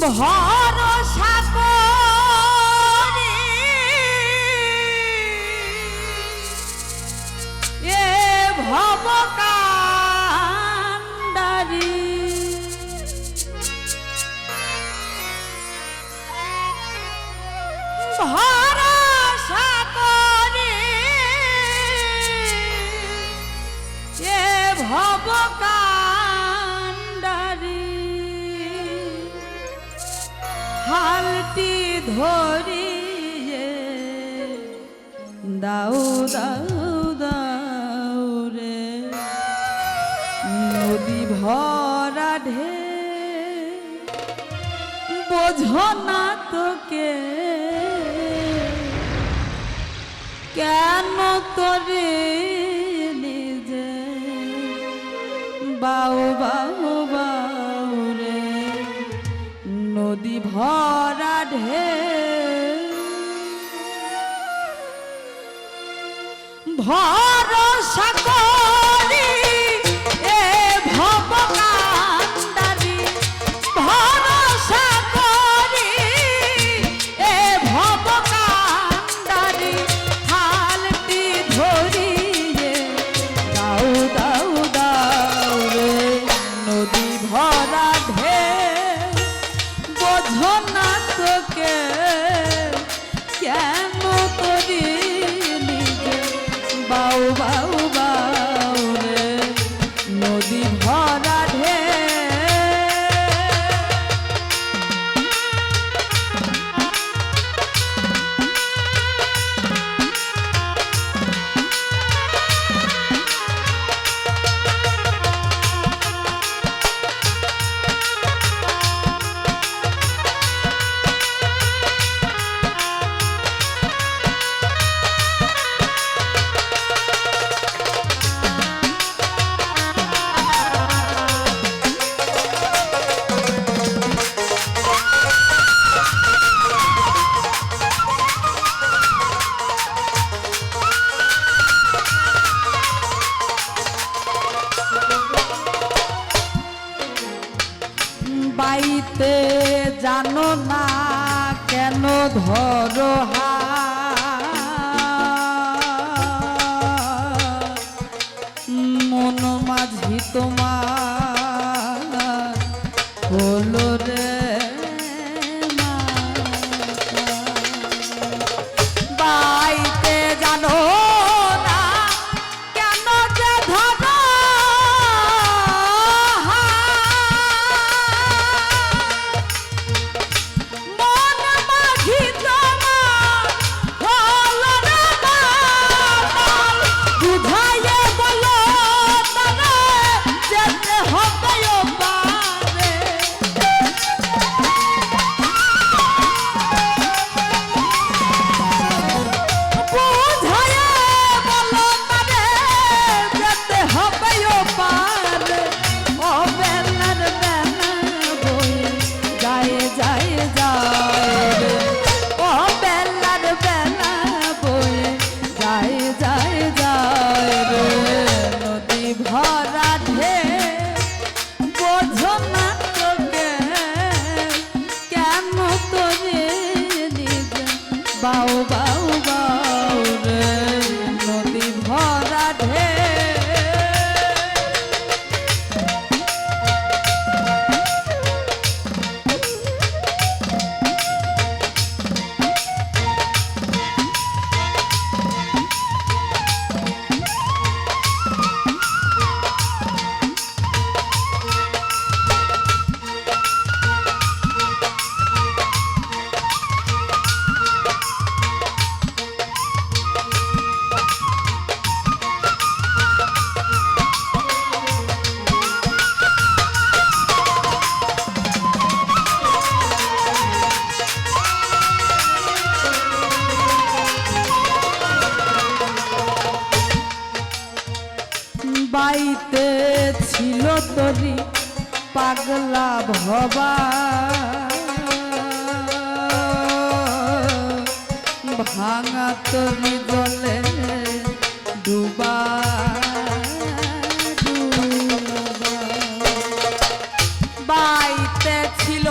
ভরসা করি এ ভব কান্ডারি ভরসা করি এ ভব হালটি ধরিয়ে দাও দাও দাও রে নদী ভরা ঢে বোঝো না তোকে কেন তোরে নিজে বাউ বাউ বাউ রে নদী ভরা ঢে ভরসা করি এ ভব কান্ডারি ভরসা করি এ ভব কান্ডারি হালটি ধরিয়ে দাও দাও দাও রে নদী ভরা ঢে বোঝো না তোকে কেন তোরি নিজে বাউ বাউ বাউ রে নদী ভরা ঢে বাইতে জানো না কেন ধরো মন মাঝি তোমার হলো রে বাইতে জানো না কেন যে ধরো বাউ বাউ বাউ রে নদী ভরা ঢে বাইতে ছিল তোরি পাগলা ভবা ভাঙা তোরি জলে ডুবা বাইতে ছিল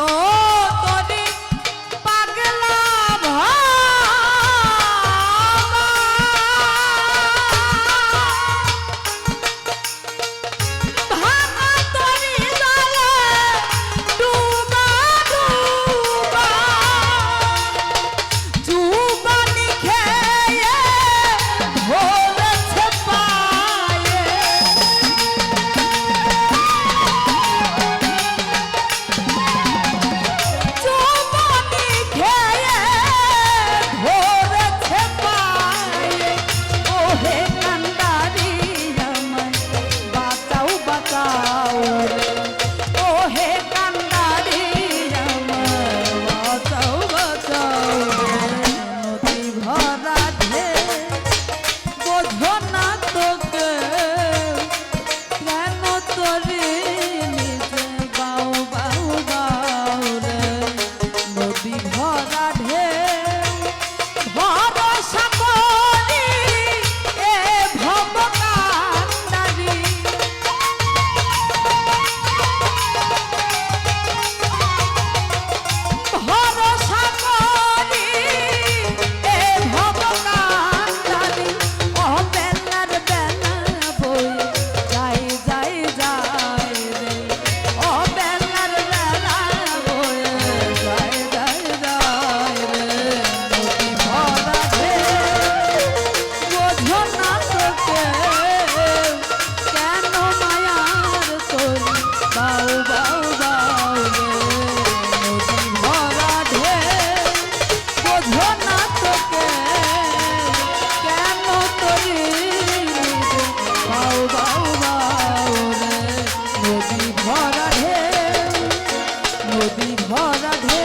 ভরা ঢেউ